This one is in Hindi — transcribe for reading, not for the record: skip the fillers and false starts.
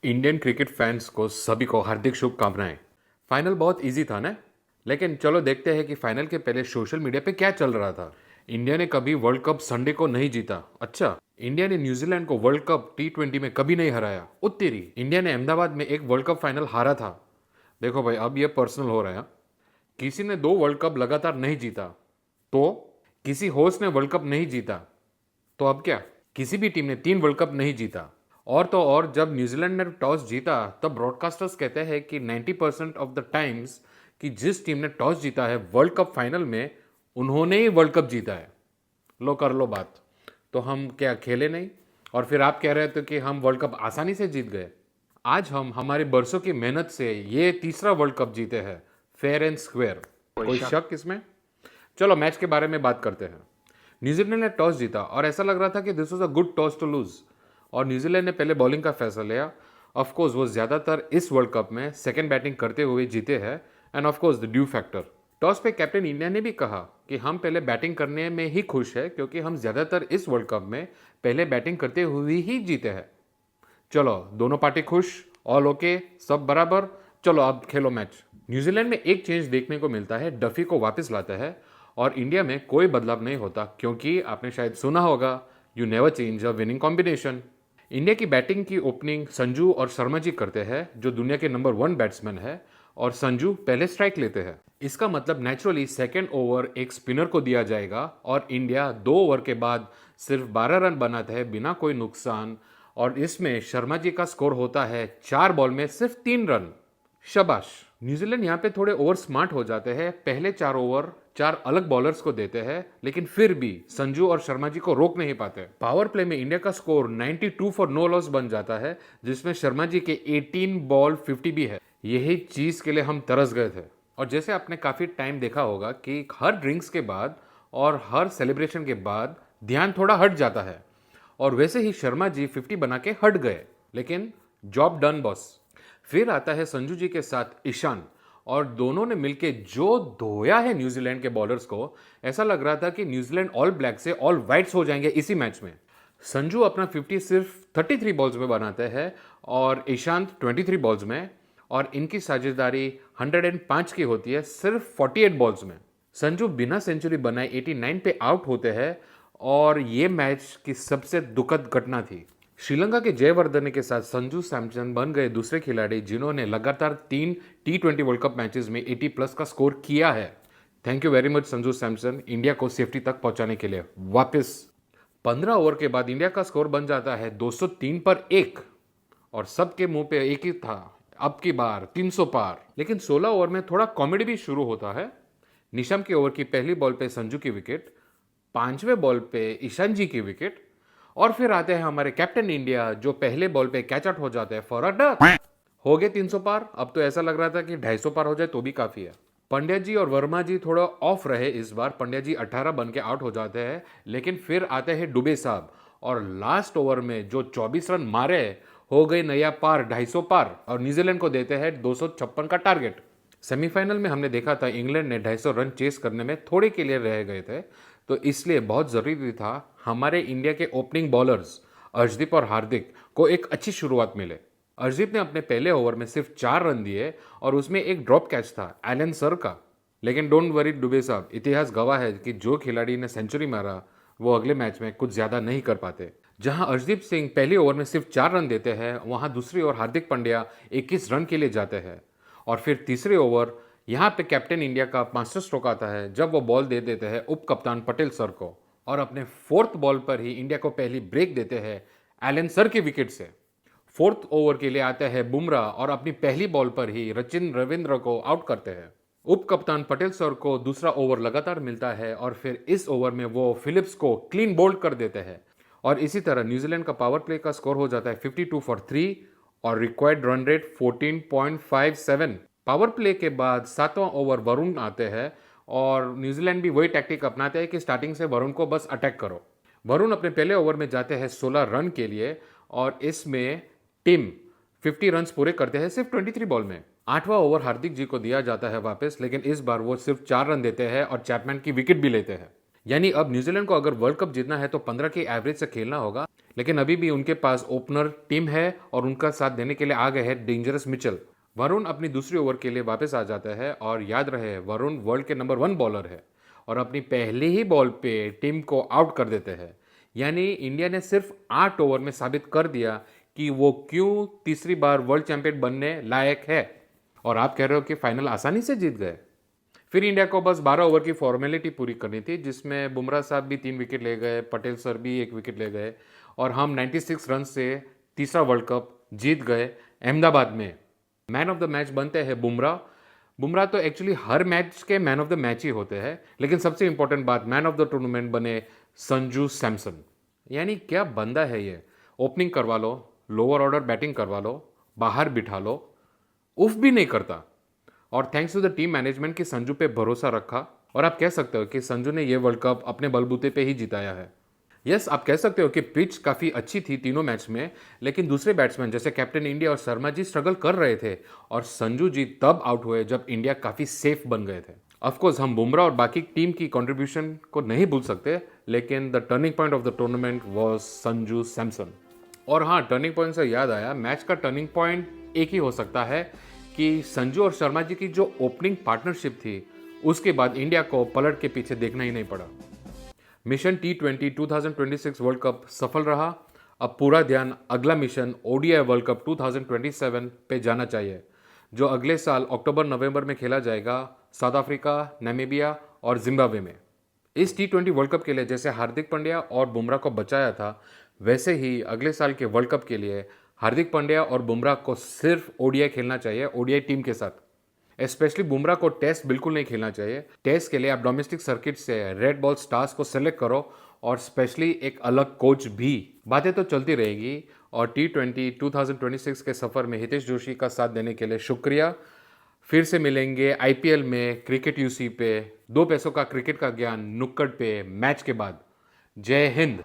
इंडियन क्रिकेट फैंस को सभी को हार्दिक शुभकामनाएं। फाइनल बहुत इजी था ना। लेकिन चलो देखते हैं कि फाइनल के पहले सोशल मीडिया पे क्या चल रहा था। इंडिया ने कभी वर्ल्ड कप संडे को नहीं जीता। अच्छा, इंडिया ने न्यूजीलैंड को वर्ल्ड कप T20 में कभी नहीं हराया। उत्तरी इंडिया ने अहमदाबाद में एक वर्ल्ड कप फाइनल हारा था। देखो भाई, अब ये पर्सनल हो रहा है। किसी ने 2 वर्ल्ड कप लगातार नहीं जीता, तो किसी होस्ट ने वर्ल्ड कप नहीं जीता, तो अब क्या, किसी भी टीम ने 3 वर्ल्ड कप नहीं जीता। और तो और जब न्यूजीलैंड ने टॉस जीता तब ब्रॉडकास्टर्स कहते हैं कि 90% ऑफ द टाइम्स कि जिस टीम ने टॉस जीता है वर्ल्ड कप फाइनल में, उन्होंने ही वर्ल्ड कप जीता है। लो कर लो बात। तो हम क्या खेले नहीं? और फिर आप कह रहे थे कि हम वर्ल्ड कप आसानी से जीत गए। आज हम हमारे बरसों की मेहनत से ये तीसरा वर्ल्ड कप जीते हैं, फेयर एंड स्क्वेयर। कोई शक इसमें? चलो मैच के बारे में बात करते हैं। न्यूजीलैंड ने टॉस जीता और ऐसा लग रहा था कि this was a good toss to lose, और न्यूजीलैंड ने पहले बॉलिंग का फैसला लिया। ऑफ कोर्स वो ज़्यादातर इस वर्ल्ड कप में सेकंड बैटिंग करते हुए जीते हैं, end of course the due factor. Toss पे कैप्टन इंडिया ने भी कहा कि हम पहले बैटिंग करने में ही खुश है क्योंकि हम ज़्यादातर इस वर्ल्ड कप में पहले बैटिंग करते हुए ही जीते हैं। चलो दोनों पार्टी खुश, ऑल ओके, सब बराबर। चलो अब खेलो मैच। न्यूजीलैंड में एक चेंज देखने को मिलता है, डफी को वापस लाता है, और इंडिया में कोई बदलाव नहीं होता क्योंकि आपने शायद सुना होगा, you never change a winning combination. India की बैटिंग की ओपनिंग संजू और शर्मा जी करते हैं, जो दुनिया के नंबर 1 बैट्समैन है, और संजू पहले स्ट्राइक लेते हैं। इसका मतलब नेचुरली सेकेंड ओवर एक स्पिनर को दिया जाएगा और इंडिया 2 ओवर के बाद सिर्फ 12 रन बनाता है बिना कोई नुकसान, और इसमें शर्मा जी का स्कोर होता है 4 बॉल में सिर्फ 3 रन। शाबाश। न्यूजीलैंड यहाँ पे थोड़े ओवर स्मार्ट हो जाते हैं, पहले 4 ओवर 4 अलग बॉलर्स को देते हैं, लेकिन फिर भी संजू और शर्मा जी को रोक नहीं पाते। पावर प्ले में इंडिया का स्कोर 92 फॉर नो लॉस बन जाता है, जिसमें शर्मा जी के 18 बॉल 50 भी है। यही चीज के लिए हम तरस गए थे। और जैसे आपने काफी टाइम देखा होगा कि हर ड्रिंक्स के बाद और हर सेलिब्रेशन के बाद ध्यान थोड़ा हट जाता है, और वैसे ही शर्मा जी 50 बना के हट गए, लेकिन जॉब डन बॉस। फिर आता है संजू जी के साथ ईशान, और दोनों ने मिलके जो धोया है न्यूजीलैंड के बॉलर्स को, ऐसा लग रहा था कि न्यूजीलैंड ऑल ब्लैक से ऑल वाइट्स हो जाएंगे इसी मैच में। संजू अपना 50 सिर्फ 33 बॉल्स में बनाते हैं और ईशांत 23 बॉल्स में, और इनकी साझेदारी 105 की होती है सिर्फ 48 बॉल्स में। संजू बिना सेंचुरी बनाए 89 पे आउट होते हैं, और ये मैच की सबसे दुखद घटना थी। श्रीलंका के जयवर्धने के साथ संजू सैमसन बन गए दूसरे खिलाड़ी जिन्होंने लगातार 3 T20 वर्ल्ड कप मैचेस में 80 प्लस का स्कोर किया है। Thank you very much Sanju Samson, India को सेफ्टी तक पहुंचाने के लिए। वापस 15 ओवर के बाद इंडिया का स्कोर बन जाता है 203 पर 1, और सबके मुंह पे एक ही था, अब की बार 300 पार। लेकिन 16 ओवर में थोड़ा कॉमेडी भी शुरू होता है। निशम के ओवर की पहली बॉल पे संजू की विकेट, 5वें बॉल पे ईशान जी की विकेट, और फिर आते हैं हमारे कैप्टन इंडिया जो पहले बॉल पे कैच आउट हो जाते हैं फॉर अ डक। हो गए 300 पार। अब तो ऐसा लग रहा था कि 250 पार हो जाए तो भी काफी है। पंड्या जी और वर्मा जी थोड़ा ऑफ रहे इस बार। पंड्या जी 18 बन के आउट हो जाते हैं, लेकिन फिर आते हैं डुबे साहब, और लास्ट ओवर में जो 24 रन मारे, हो गई नया पार 250 पार, और न्यूजीलैंड को देते हैं 256 का टारगेट। सेमीफाइनल में हमने देखा था इंग्लैंड ने 250 रन चेस करने में थोड़े के लिए रह गए थे, तो इसलिए बहुत ज़रूरी था हमारे इंडिया के ओपनिंग बॉलर्स अर्शदीप और हार्दिक को एक अच्छी शुरुआत मिले। अर्शदीप ने अपने पहले ओवर में सिर्फ 4 रन दिए, और उसमें एक ड्रॉप कैच था एलन सर का। लेकिन डोंट वरी डुबे साहब, इतिहास गवाह है कि जो खिलाड़ी ने सेंचुरी मारा वो अगले मैच में कुछ ज़्यादा नहीं कर पाते। जहां अर्शदीप सिंह पहले ओवर में सिर्फ 4 रन देते हैं, वहां दूसरी ओर हार्दिक पांड्या 21 रन के लिए जाते हैं। और फिर तीसरे ओवर यहाँ पे कैप्टन इंडिया का मास्टर स्ट्रोक आता है, जब वो बॉल दे देते हैं उप कप्तान पटेल सर को, और अपने 4th बॉल पर ही इंडिया को पहली ब्रेक देते हैं एलन सर की विकेट से। 4th ओवर के लिए आते हैं बुमराह, और अपनी पहली बॉल पर ही रचिन रविंद्र को आउट करते हैं। उप कप्तान पटेल सर को दूसरा ओवर लगातार मिलता है, और फिर इस ओवर में वो फिलिप्स को क्लीन बोल्ड कर देते हैं, और इसी तरह न्यूजीलैंड का पावर प्ले का स्कोर हो जाता है 52 फॉर 3, और required run rate 14.57। Power play के बाद 7वां ओवर वरुण आते हैं, और न्यूजीलैंड भी वही टैक्टिक अपनाते हैं कि स्टार्टिंग से वरुण को बस अटैक करो। वरुण अपने पहले ओवर में जाते हैं 16 रन के लिए, और इसमें टीम 50 रन पूरे करते हैं सिर्फ 23 बॉल में। 8वां ओवर हार्दिक जी को दिया जाता है वापस, लेकिन इस बार वो सिर्फ 4 रन देते हैं और चैपमैन की विकेट भी लेते हैं। यानी अब न्यूजीलैंड को अगर वर्ल्ड कप जीतना है तो 15 के एवरेज से खेलना होगा, लेकिन अभी भी उनके पास ओपनर टीम है और उनका साथ देने के लिए आ गए हैं डेंजरस मिचेल। वरुण अपनी दूसरी ओवर के लिए वापस आ जाता है और याद रहे वरुण वर्ल्ड के नंबर 1 बॉलर है और अपनी पहली ही बॉल पे टीम को आउट कर देते हैं। यानी इंडिया ने सिर्फ 8 ओवर में साबित कर दिया कि वो क्यों तीसरी बार वर्ल्ड चैंपियन बनने लायक है। और आप कह रहे हो कि फाइनल आसानी से जीत गए। फिर इंडिया को बस 12 ओवर की फॉर्मेलिटी पूरी करनी थी, जिसमें बुमराह साहब भी 3 विकेट ले गए, पटेल सर भी 1 विकेट ले गए और हम 96 रन से तीसरा वर्ल्ड कप जीत गए अहमदाबाद में। मैन ऑफ द मैच बनते हैं बुमराह। बुमराह तो एक्चुअली हर मैच के मैन ऑफ द मैच ही होते हैं, लेकिन सबसे इंपॉर्टेंट बात, मैन ऑफ द टूर्नामेंट बने संजू सैमसन। यानी क्या बंदा है ये। ओपनिंग करवा लो, लोअर ऑर्डर बैटिंग करवा लो, बाहर बिठा लो, उफ भी नहीं करता। और thanks to the team management की संजू पे भरोसा रखा और आप कह सकते हो कि संजू ने ये वर्ल्ड कप अपने बलबूते पे ही जिताया है। यस, आप कह सकते हो कि पिच काफ़ी अच्छी थी तीनों मैच में, लेकिन दूसरे बैट्समैन जैसे कैप्टन इंडिया और शर्मा जी स्ट्रगल कर रहे थे और संजू जी तब आउट हुए जब इंडिया काफ़ी सेफ बन गए थे। ऑफकोर्स हम बुमराह और बाकी टीम की कंट्रीब्यूशन को नहीं भूल सकते, लेकिन the turning point of the tournament was Sanju Samson. और हाँ, टर्निंग पॉइंट से याद आया, मैच का टर्निंग पॉइंट एक ही हो सकता है कि संजू और शर्मा जी की जो ओपनिंग पार्टनरशिप थी उसके बाद इंडिया को पलट के पीछे देखना ही नहीं पड़ा। मिशन T20 2026 वर्ल्ड कप सफल रहा। अब पूरा ध्यान अगला मिशन ODI वर्ल्ड कप 2027 पे जाना चाहिए, जो अगले साल अक्टूबर-नवंबर में खेला जाएगा साउथ अफ्रीका, नामीबिया और जिम्बाब्वे में। इस T20 वर्ल्ड कप के लिए जैसे हार्दिक पांड्या और बुमराह को बचाया था, वैसे ही अगले साल के वर्ल्ड कप के लिए हार्दिक पांड्या और बुमराह को सिर्फ ODI खेलना चाहिए, ODI टीम के साथ। स्पेशली बुमराह को टेस्ट बिल्कुल नहीं खेलना चाहिए। टेस्ट के लिए आप डोमेस्टिक सर्किट से रेड बॉल स्टार्स को सेलेक्ट करो और स्पेशली एक अलग कोच भी। बातें तो चलती रहेगी और T20 2026 के सफ़र में हितेश जोशी का साथ देने के लिए शुक्रिया। फिर से मिलेंगे IPL में क्रिकेट UC पे, 2 पैसों का क्रिकेट का ज्ञान नुक्कड़ पे मैच के बाद। जय हिंद।